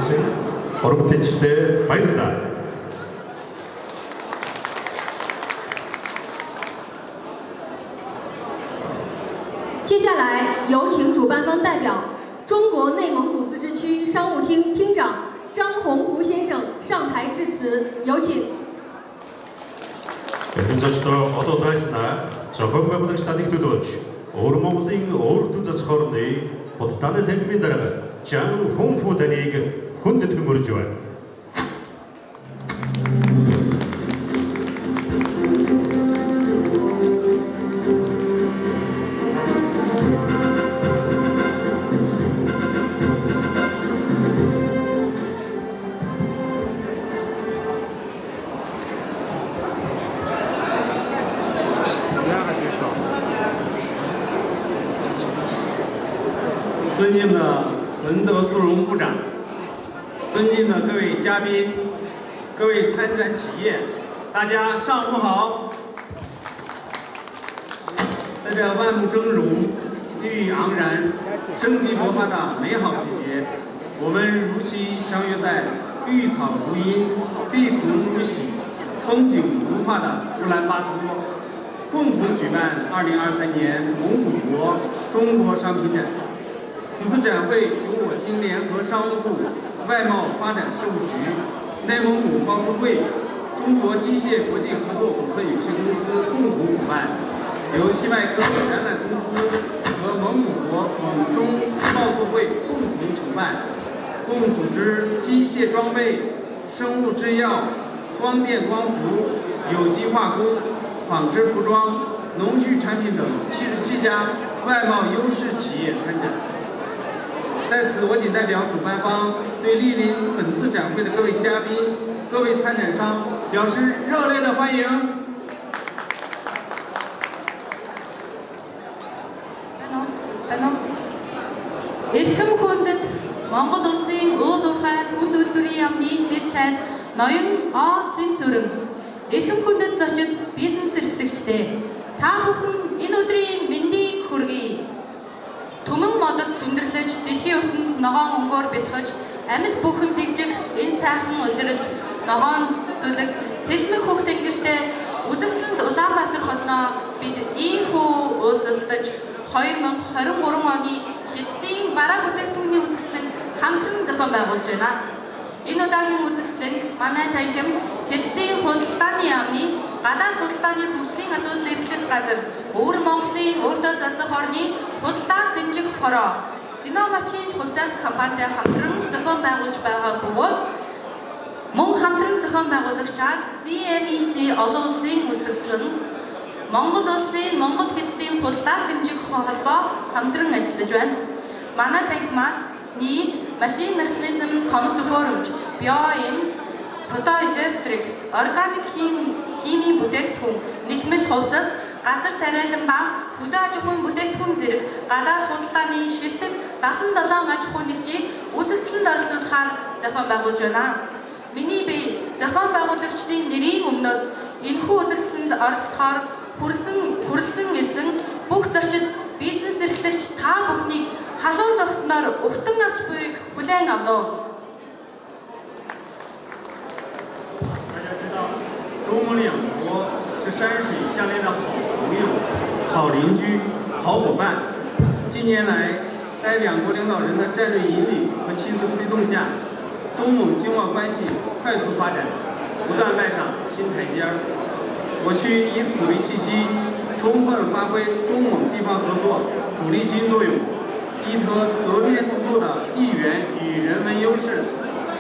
것은 어르페치대 바이드다. 接下来有请主办方代表中国内蒙古自治区商务厅厅长张宏福先生上台致辞，有请。 Өнөөдөр одоо дайснаа зохион байгуулагчдыг төлөөлж Өвөр Монголын өвөр төр засах орны худалдааны танхимын дарга Жан Хөнфү таныг хүндэт хөмөрж байна. 尊敬的存德苏荣部长，尊敬的各位嘉宾，各位参展企业，大家上午好。在这万木峥嵘、绿意盎然、生机勃发的美好季节，我们如期相约在绿草如茵、碧蓬如洗、风景如画的乌兰巴托，共同举办2023年蒙古国中国商品展。 此次展会由我厅联合商务部外贸发展事务局、内蒙古贸促会、中国机械国际合作股份有限公司共同主办，由西外科展览公司和蒙古国蒙中贸促会共同承办，共组织机械装备、生物制药、光电光伏、有机化工、纺织服装、农畜产品等77家外贸优势企业参展。 在此，我谨代表主办方对莅临本次展会的各位嘉宾、各位参展商表示热烈的欢迎。Эрхэм хүндэт Монгол улсын уул уурхай хүнд үйлдвэрийн яамны дэд сайд ноён О Цэн Цүрэн эрхэм хүндэт зочид бизнес эрхлэгчтэй та бүхэн энэ өдрийн мэндийг хүргэе. Түмэн модод сүндэрлэж дэлхийн ертөнд ногоон өнгөөр бэлхэж амьд бүхэн дэгжих энэ сайхан улиралд ногоон зүлэг цэлмэг хөх тэнгэртэй үзэсгэлэнт Улаанбаатар хотноо бид ийхүү уулзалтаж 2023 оны Хятадын бараа бүтээгдэхүүний үзэсгэлэнг хамтран зохион байгуулж байна. Энэ удаагийн үзэсгэлэнг манай танхим Хятадын худалдааны яамны гадаад худалдааны хөгжлийн асуудал эрхлэх газар Өвөр Монголын өөртөө засах орны худалдааг дэмжих хороо Синомачийн хувьцаат компанитай хамтран зохион байгуулж байгаа бөгөөд мөн хамтран зохион байгуулагчаар CNEC олон улсын үзэсгэлэн Монгол улсын Монгол Хятадын худалдааг дэмжих холбоо хамтран ажиллаж байна. Манай танхимаас нийт машин механизм, тоног төхөөрөмж, биоэм, фотоэлектрик, органик химийн бүтээгдэхүүн, нэхмэл хувцас, газар тариалан ба хөдөө аж ахуйн бүтээгдэхүүн зэрэг гадаад худалдааны шилдэг 77 аж ахуйн нэгжийг үзэсгэлэнд оролцуулахаар зохион байгуулж байна. Миний бие зохион байгуулагчдын нэрийн өмнөөс энэхүү үзэсгэлэнд оролцохоор хүрэлцэн ирсэн бүх зочид бизнес эрхлэгч та бүхнийг халуун тогтноор өвтөн авч буйг хүлээн авна уу? 大家知道，中蒙两国是山水相连的好朋友、好邻居、好伙伴。近年来，在两国领导人的战略引领和亲自推动下，中蒙经贸关系快速发展，不断迈上新台阶儿。我区以此为契机，充分发挥中蒙地方合作主力军作用，依托得天独厚的地缘与人文优势，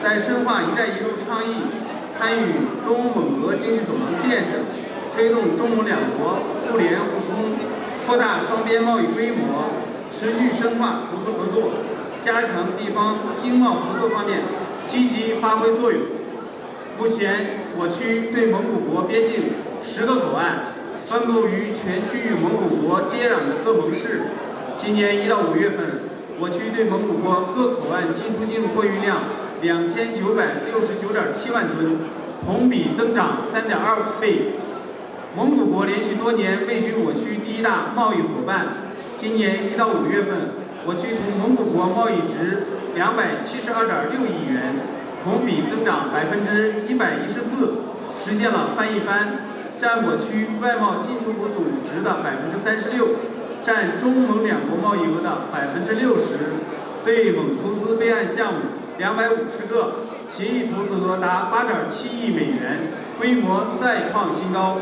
在深化“一带一路”倡议，参与中蒙俄经济走廊建设，推动中蒙两国互联互通，扩大双边贸易规模，持续深化投资合作，加强地方经贸合作方面积极发挥作用。目前，我区对蒙古国边境10个口岸，分布于全区域蒙古国接壤的各蒙市。今年1到5月份，我区对蒙古国各口岸进出境货运量2969.7万吨，同比增长3.2倍。蒙古国连续多年位居我区第一大贸易伙伴。今年1到5月份，我区同蒙古国贸易值272.6亿元，同比增长114%，实现了翻一番，占我区外贸进出口总值的36%，占中蒙两国贸易额的60%。对蒙投资备案项目250个，协议投资额达8.7亿美元，规模再创新高。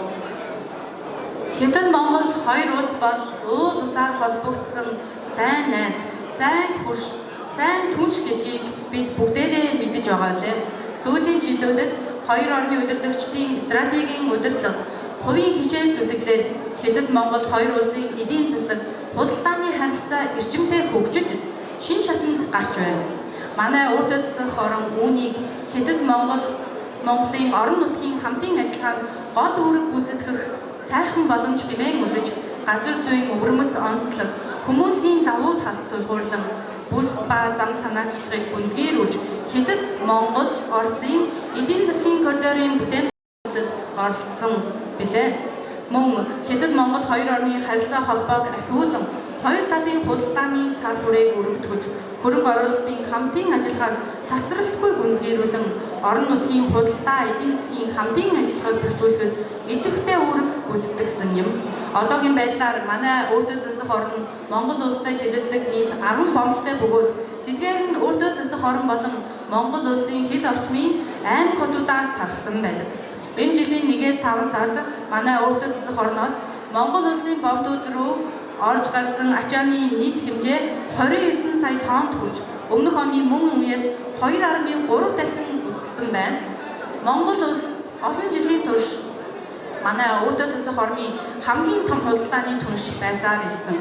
Хятад Монгол хоёр улс бол уул усаар холбогдсон сайн найз, сайн хурш, сайн түнш гэдгийг бид бүгдээрээ мэдэж байгаа лээ. Сүүлийн жилүүдэд хоёр орны удирдагчдын стратегийн удирдлага, хувийн хичээл зүтгэлээр Хятад Монгол хоёр улсын эдийн засаг, худалдааны харилцаа эрчимтэй хөгжиж, шин шатанд гарч байна. Манай урд засах орон үүнийг Хятад Монголын орон нутгийн хамтын ажиллагаанд гол үүрэг гүйцэтгэх сайхан боломж хэмээн үзэж газар зүйн өвөрмөц онцлог хүмүүнлэгийн давуу талд тулгуурлан бүс ба зам санаачлагыг гүнзгийрүүлж Хятад Монгол Оросын эдийн засгийн коридорын бүтээмжлэлд оролцсон билээ. Мөн Хятад Монгол хоёр орны харилцаа холбоог ахиулан хоёр талын худалдааны цар хүрээг өргөтгөж хөрөнгө оруулалтын хамтын ажиллагааг тасралтгүй гүнзгийрүүлэн орон нутгийн худалдаа эдийн засгийн хамтын ажиллагааг бэхжүүлэхэд идэвхтэй үүрэг гүйцэтгэсэн юм. Одоогийн байдлаар манай урд засах орн Монгол улстай хилэлдэг нийт 10 бомбтой бөгөөд тэдгээр нь урд засах орн болон Монгол улсын хил орчмын аймаг хотуудаар тархсан байдаг. Энэ жилийн 1-5 сард манай урд засах орноос Монгол улсын бомбууд руу орж гарсан ачааны нийт хэмжээ 29 сая тоннд хүрч өмнөх оны мөн үеэс 2.3 дахин өссөн байна. Монгол улс олон жилийн турш манай урд засах орны хамгийн том худалдааны түнш байсаар ирсэн.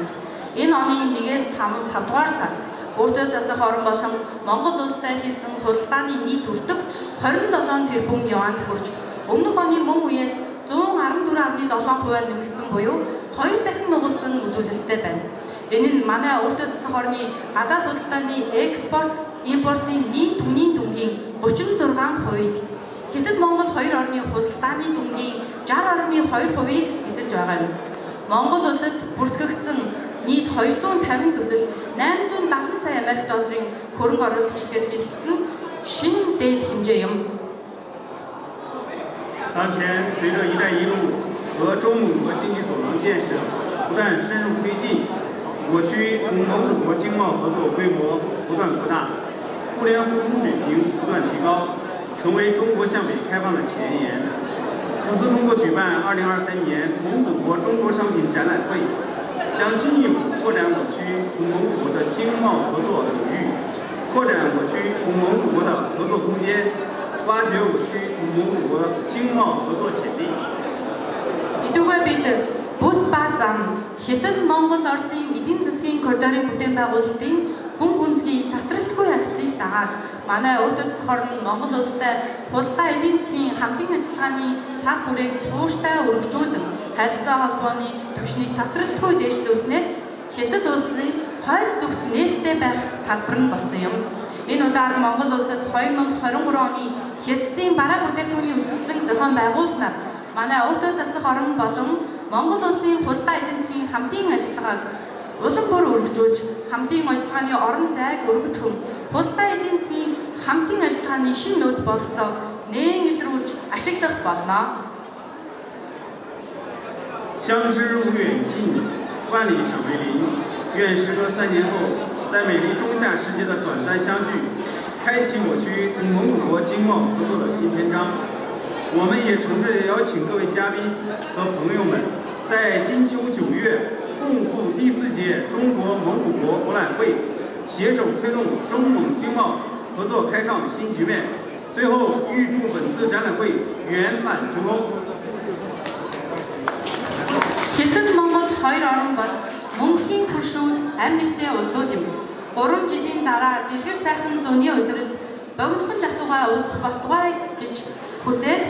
Энэ оны 1-5 дугаар сард урд засах орн болон Монгол улстай хийсэн худалдааны нийт өртөг 27 тэрбум юанд хүрч өмнөх оны мөн үеэс 114.7%-аар нэмэгдсэн буюу 2 дахин нугалсан үзүүлэлттэй байна. Энэ нь манай урд засах орны гадаад худалдааны экспорт, импортын нийт үнийн дүнгийн 36%-ийг Хятад Монгол хоёр орны худалдааны дүнгийн 60.2%-ийг эзэлж байгаа юм. Монгол улсад бүртгэгдсэн нийт 250 төсөл 870 сая Америк долларын хөрөнгө оруулалт хийхээр хэлсэн шинэ дээд хэмжээ юм. 当前，随着“一带一路”和中蒙和经济走廊建设不断深入推进，我区同蒙古国经贸合作规模不断扩大，互联互通水平不断提高，成为中国向北开放的前沿。此次通过举办2023年蒙古国中国商品展览会，将进一步拓展我区同蒙古国的经贸合作领域，扩展我区同蒙古国的合作空间。 挖掘我区同蒙古国经贸合作潜力。 Идүүгээ бид бүс ба зам Хятад Монгол Оросын эдийн засгийн коридорын бүтээн байгуулалтын гүн гүнзгий тасралтгүй акцийг дагаад манай урд засах орн Монгол улстай худалдаа эдийн засгийн хамтын ажиллагааны цаг хүрээг тууштай өргөжүүлэн харилцаа холбооны түвшнийг тасралтгүй дээшлүүлснээр Хятад улсын хойд зүгт нээлттэй байх талбар нь болсон юм. Энэ удаад Монгол улсад 2023 оны Хятадын бараа бүтээгдэхүүний өсөлтийн зохион байгуулснаар манай урд засах орн болон Монгол улсын худалдаа эдийн засгийн хамтын ажиллагааг улам бүр өргөжүүлж, хамтын ажиллагааны орон зайг өргөдгөн, худалдаа эдийн засгийн хамтын ажиллагааны шинэ нөөц бололцоог нээн илрүүлж ашиглах болно. 相知无远近，万里尚为邻。愿时隔3年后，在美丽中夏时节的短暂相聚，开启我区同蒙古国经贸合作的新篇章。我们也诚挚邀请各位嘉宾和朋友们，在金秋9月共赴第4届中国蒙古国博览会，携手推动中蒙经贸合作开创新局面。最后，预祝本次展览会圆满成功。 Хятад Монгол хоёр орн бол мөнхийн хөршүүд амь ихтэй улсууд юм. 3 жилийн дараа дэлгэр сайхан зууны улиралд богинохон жахтугай уулзах болтугай гэж хүсээд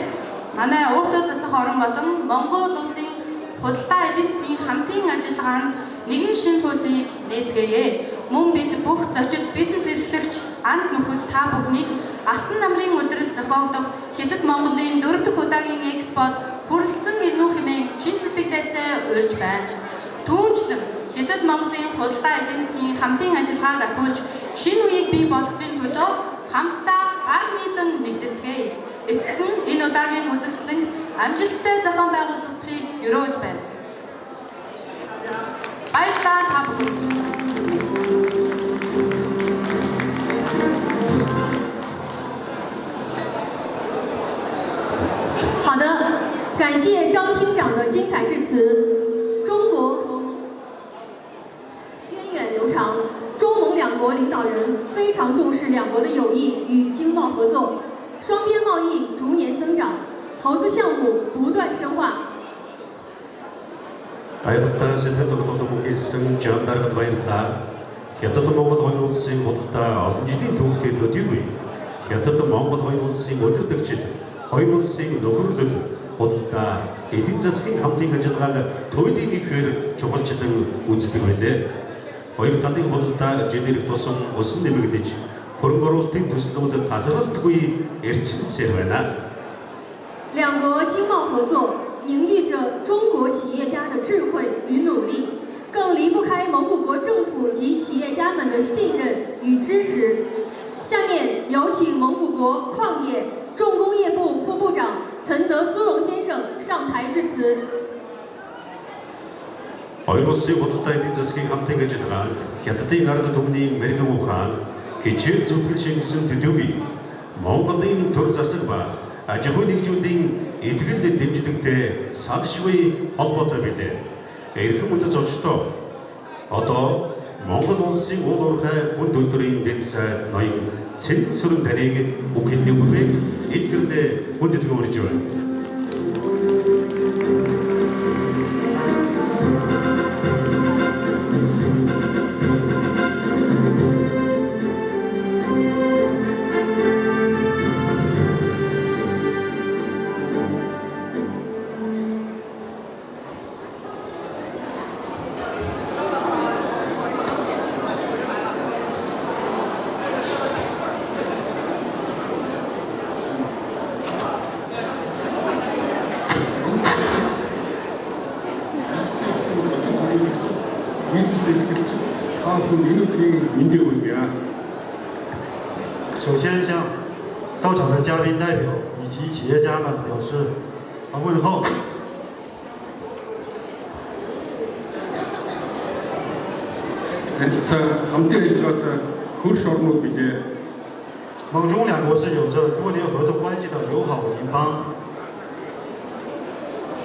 манай урд засах орн болон Монгол улсын худалдаа эдийн засгийн хамтын ажиллагаанд нэгэн шинэ хуудсыг нээцгээе. Мөн бид бүх зочид бизнес эрхлэгч анд нөхөд та бүхнийг Алтан намрын улиралд зохиогдох Хятад Монголын 4 дахь удаагийн экспод хүрэлцэн ирнэ хэмээн чин сэтгэлээсээ урьж байна. Түүнчлэн Хятад Монголын худалдаа эдийн засгийн хамтын ажиллагааг ахиулж шинэ үеийг бий болгохын төлөө хамтдаа гар нийлэн нэгдэцгээе. Эцэст нь энэ удаагийн үзэсгэлэнг амжилттай зохион байгуулалтыг өрөөж байна. Баярлалаа та бүхэнд. 好的，感谢张厅长的精彩致辞。中国和源远流长，中蒙两国领导人非常重视两国的友谊与经贸合作，双边贸易逐年增长，投资项目不断深化。 Баярлалаа сэтгэл тогтоолог хийсэн Жан даргад баярлалаа. Хятад Монгол хоёр улсын худалдаа олон жилийн түүхтэй төдийгүй Хятад Монгол хоёр улсын удирдагчид хоёр улсын нөхөрлөл худалдаа эдийн засгийн хамтын ажиллагааг туйлын ихээр чухалчлан үздэг байлээ. Хоёр талын худалдаа жилээр тусам усан нэмэгдэж хөрөнгө оруулалтын төслүүд тасралтгүй эрчимсээр байна. 两国经贸合作 凝聚着中国企业家的智慧与努力，更离不开蒙古国政府及企业家们的信任与支持。下面有请蒙古国矿业重工业部副部长岑德苏荣先生上台致辞。 Хоёр улсын худалдаа эдийн засгийн хамтын ажиллагаанд Хятадын ард түмний мэрэгэн ухаан хичээл зүтгэл шингэсэн төдийгүй Монголын төр засаг ба аж ахуй нэгжүүдийн итгэл дэмжлэгтэй салшгүй холбоотой билээ. Эрхэм үндэс зочдоо одоо Монгол улсын уул уурхай хүн төрийн дэд сайд ноён Цэн Сүрэн таныг үг хэлний үгийг эдгэрнээ хүндэтгэн урьж байна.首先向到场的嘉宾代表以及企业家们表示问候。蒙中两国是有着多年合作关系的友好邻邦。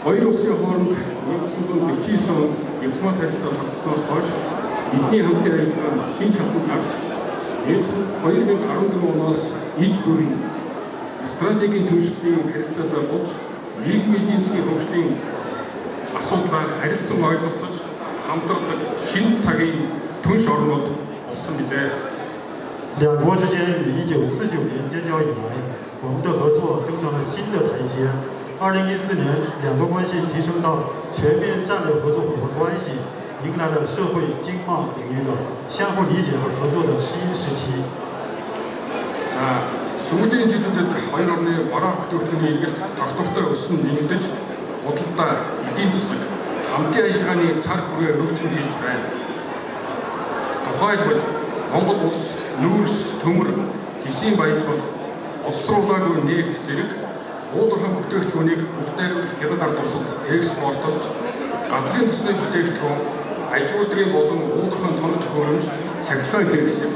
Хоёр улсын хооронд 1949 онд дипломат харилцаа тогтсноос хойш бидний хамтын харилцаа нь шинж хавтанд авч 2014 оноос иж бүрэн стратегийн түвшлийн харилцаатай болж нийгмийн эдийн засгийн хөгжлийн асуудлаар харилцан ойлголцож хамтардаг шинэ цагийн түнш орнууд болсон билээ. 两国之间于1949年建交以来，我们的合作登上了新的台阶。 2014年，两国关系提升到全面战略合作伙伴关系，迎来了社会经贸领域的相互理解和合作的新时期。 За, сүүлийн жилүүдэд хоёр орны бараа бүтээгдэхүүний эргэлт тогтвортой өсөн нэмэгдэж, худалдаа, эдийн засаг, хамтын ажиллагааны цар хүрээ өргөжин хийж байна. Тухайлбал Монгол улс нүүрс, төмөр, жишийн баяж бол олсруулаагүй нефт зэрэг уулуурхан бүтээгдэхүүнийг бүгд найрамдах хятад ард улсад экспортлж, газрын төсний бүтээгдэхүүн, аж үйлдвэрийн болон уулуурхан тоног төхөөрөмж, цахилгаан хэрэгсэл,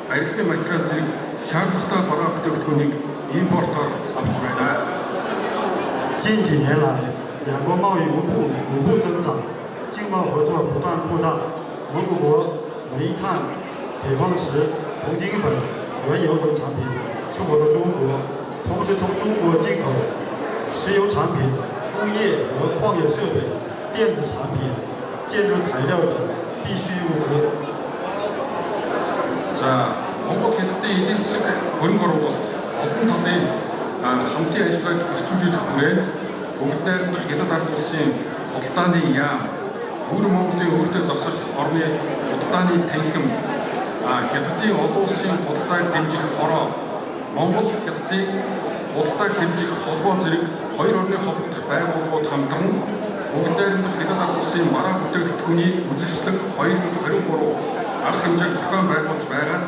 барилгын материал зэрэг шаардлагатай бараа бүтээгдэхүүнийг импортоор авч байна. 近几年来，两国贸易稳步增长，经贸合作不断扩大。蒙古国煤炭、铁矿石、铜精粉、原油等产品出口到中国，同时从中国进口石油产品、工业和矿业设备、电子产品、建筑材料等必需物资。 За, Монгол Хятадын эдийн засаг хөрөнгө оруулалт олон талын хамтын ажиллагааг эрчимжүүлэх хүрээнд бүгд найрамдах хятад ард улсын худалдааны яам, өвөр Монголын өөртөө засах орны худалдааны танхим, Хятадын олон улсын худалдааг дэмжих хороо, Монгол Хятадын худалдааг дэмжих холбоо зэрэг хоёр орны холбогдох байгууллагууд хамтран бүгд найрамдах хятад ард улсын бараа бүтээгдэхүүний үзэсгэлэн 2023 арга хэмжээг зохион байгуулж байгаа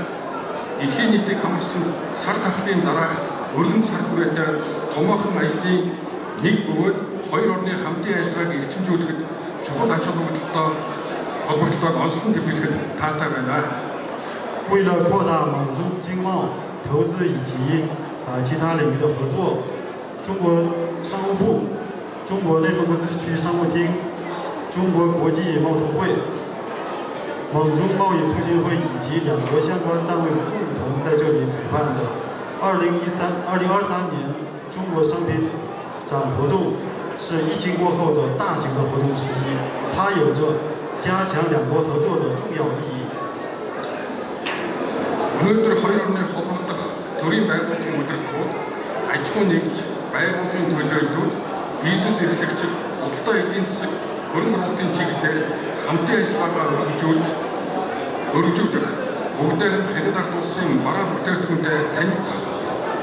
дэлхийн нийтийг хамарсан сар тахлын дараах өргөн сар хүрээтэй томоохон ажлын нэг бөгөөд хоёр орны хамтын ажиллагааг эрчимжүүлэхэд чухал ач холбогдлогыг онцлон тэмдэглэхэд таатай байна. 为了扩大蒙中经贸投资以及其他领域的合作，中国商务部、中国内蒙古自治区商务厅、中国国际贸促会、蒙中贸易促进会以及两国相关单位共同在这里举办的2023年中国商品展活动，是疫情过后的大型的活动之一，它有着加强两国合作的重要意义。 Өнөөдөр хоёр орны холбогдох төрийн байгууллагын удирдлагууд аж ахуй нэгж байгууллагын төлөөллүүд бизнес эрхлэгчид худалдаа эдийн засаг хөрөнгө оруулалтын чиглэлээр хамтын ажиллагаагаа өргөжүүлэх бүгдээр хэдэд ард улсын бараа бүтээгдэхүүнтэй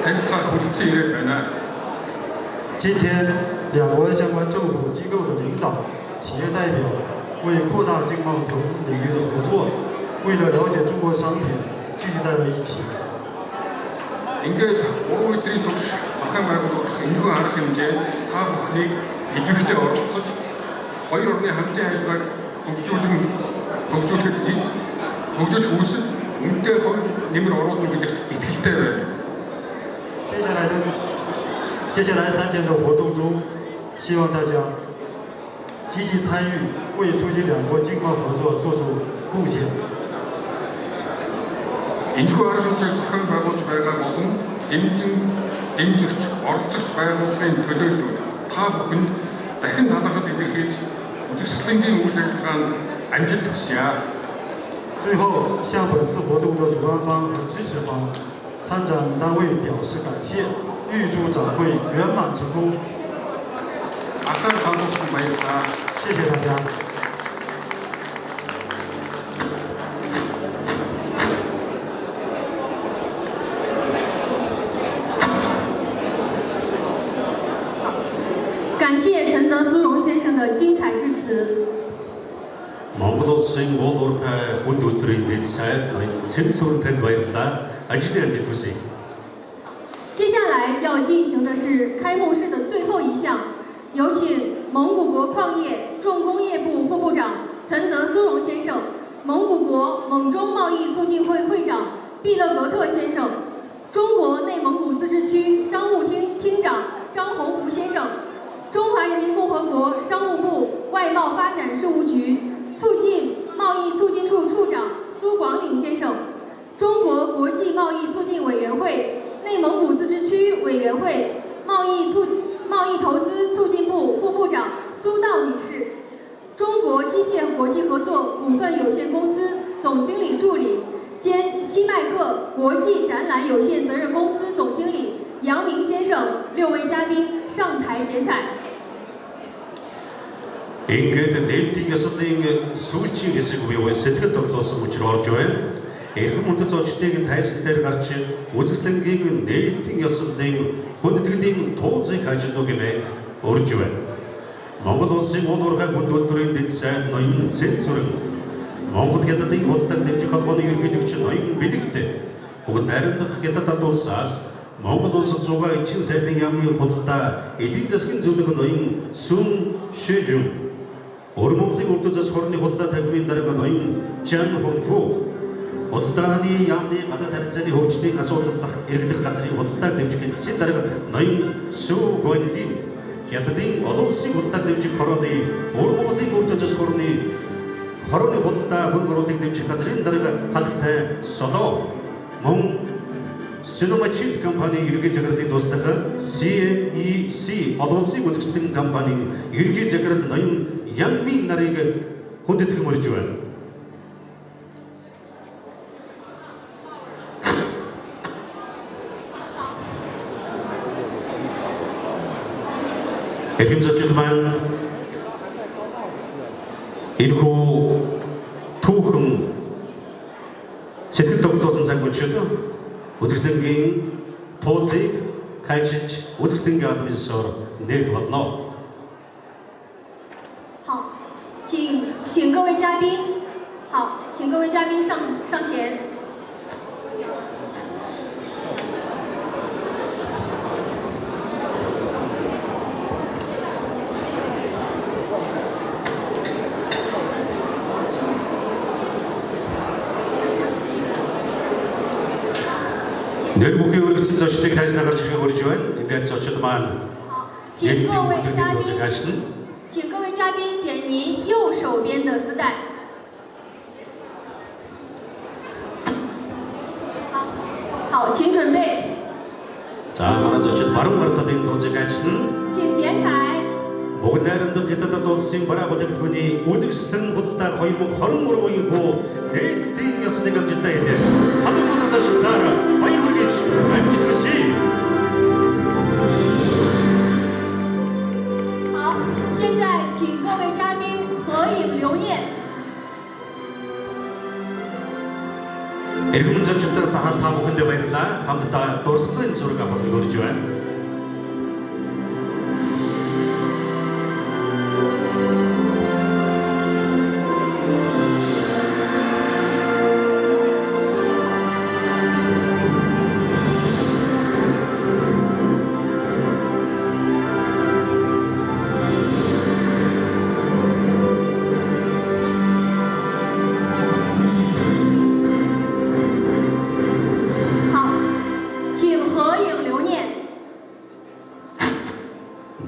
танилцахаар хүрэлцэн ирээд байна. 今天，两国相关政府机构的领导、企业代表为扩大经贸投资领域的合作，为了了解中国商品。 聚集在了一起。 Ингээд 3 өдрийн турш зохион байгуулагдах энэхүү арга хэмжээ та бүхнийг идэвхтэй оролцож хоёр орны хамтын ажиллагааг хөгжүүлэх үүсэл үнэтэй хувь нэмэр оруулах гэдэгт итгэлтэй байна. 接下来3天的活动中，希望大家积极参与，为促进两国经贸合作做出贡献。 Энэхүү арга хэмжээг зохион байгуулж байгаа болон дэмжигч, оролцогч байгууллагын төлөөллүүд та бүхэнд дахин талархал илэрхийлж үзэсгэлэнгийн үйл ажиллагаанд амжилт хүсье. 最后，向本次活动的主办方和支持方、参展单位表示感谢，预祝展会圆满成功。谢谢大家。 感谢陈德苏荣先生的精彩致辞。 Монгол улсын уул уурхай хүнд өдрийн дэд сайд цэн сүрэнтэд баярлалаа. Ажлын амжилт хүсье. 接下来要进行的是开幕式的最后一项，有请蒙古国矿业重工业部副部长陈德苏荣先生、蒙古国蒙中贸易促进会会长毕勒格特先生、中国内蒙古自治区商务厅厅长张宏福先生。 中华人民共和国商务部外贸发展事务局贸易促进处处长苏广岭先生，中国国际贸易促进委员会内蒙古自治区委员会贸易投资促进部副部长苏道女士，中国机械国际合作股份有限公司总经理助理兼西麦克国际展览有限责任公司总经理杨明先生6位嘉宾上台剪彩。 Ингээд нээлтийн ёслолын сүүлчийн хэсэг буюу сэтгэл тогтоосон учир орж байна. Эрхэм хүндэт зочдыг тайсан дээр гарч үзэсгэлэнгийн нээлтийн ёслолын хүндэтгэлийн тууцыг ажиллах гэмээр урьж байна. Монгол улсын уул уурхай хүнд үйлдвэрийн дэд сайд ноён цэнзүрэн Монгол хятадын худалдааг дэмжих холбооны ерөнхийлөгч ноён бэлэгт бүгд найрамдах хятад ард улсаас Монгол улсад зугаа элчин сайдын яамны худалдаа эдийн засгийн зөвлөх ноён Сүн Шижүн Монголын урд зас хорны худалдаа тахилын дарга ноён Жан Хонфу худалдааны яамны гадаад харилцааны хөгжлийн асуудал эргэлэх газрын худалдааг дэмжих хэлтсийн дарга ноён Сүү Гондин хятадын олон улсын худалдааг дэмжих хорооны Монголын урд зас хорны худалдаа хөрөнгө оруулалтыг дэмжих газрын дарга хатагтай Соло мөн Синомачит компани ерөнхий захирлын дуустал CNEC олон улсын үзэсгэлэн компанийн ерөнхий захирал ноён Янмин нарыг хүндэтгэн мөрж байна. Эрхэм зочид маань энэхүү түүхэн сэтгэл тогтоосон цаг мөчид үзэсгэлэнгийн тууцыг хайчилж үзэсгэлэнгийн албан ёсоор нэг болно. 请各位嘉宾，好，请各位嘉宾上前。 내일 목요일 그렇지 저시대 다시 나갈 지가 그러지만 인간 저쪽만 请各位嘉 도착 宾， 하시는 请各位嘉宾捡您右手边的丝带。好，请准备， 자, 만화 저쪽 바로 걸었다는 도착 하시는 请剪彩。 목은 나름도 기타다 도스ing 바라보다 그더니 오직 스등 보다 거의 뭐 걸음 모르고 있고 내 스팅이었어 내가 진짜 이제 하늘보다 더 좋다라 많이 모르겠지 안 좋듯이 好，现在请各位嘉宾合影留念。 읽으면 저쪽다 다 보건데 왜 이러나 아무튼 다 도스는 소리가 봐서 그러죠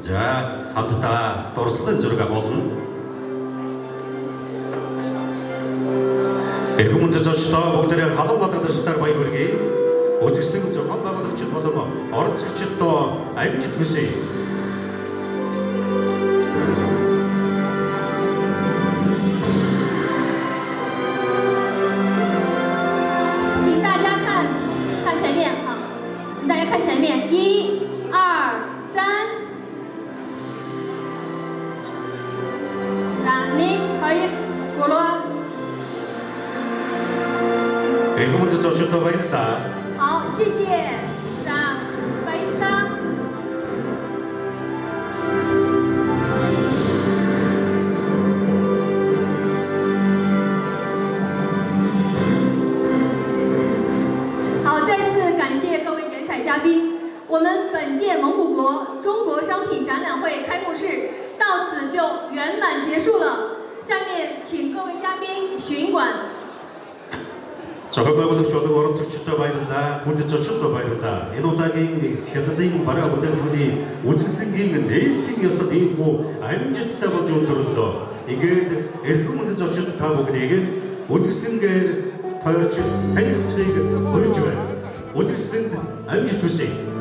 자, 아무튼 다 도스는 소리가 보선 읽으면 저쪽다 목들이 하동 같은 데서 많이 걸기 오직 스팅 조금 바가도 치 보던 거 어른 측치 또 알지 두시 请大家看前面啊，请大家看前面，1、2、3。那您可以，过了。 읽으면 저쪽다 많이 있다 好，谢谢。자, 바이스타. 자, 嘉宾，我们本届蒙古国中国商品展览会开幕式到此就圆满结束了。下面请各位嘉宾巡馆。 저걸 말고도 저도 어른 측도 봐야된다 군대 저쪽도 봐야된다 이노다긴 헤드딩 바라보다 돈이 오직 생긴 내일딩이었어 되고 알지 듣다고 좀 들었어 이게 엘루문데 저쪽 다 보게 이게 오직 생긴 더치 헬츠가 뭐죠 오직 생긴 알지 두시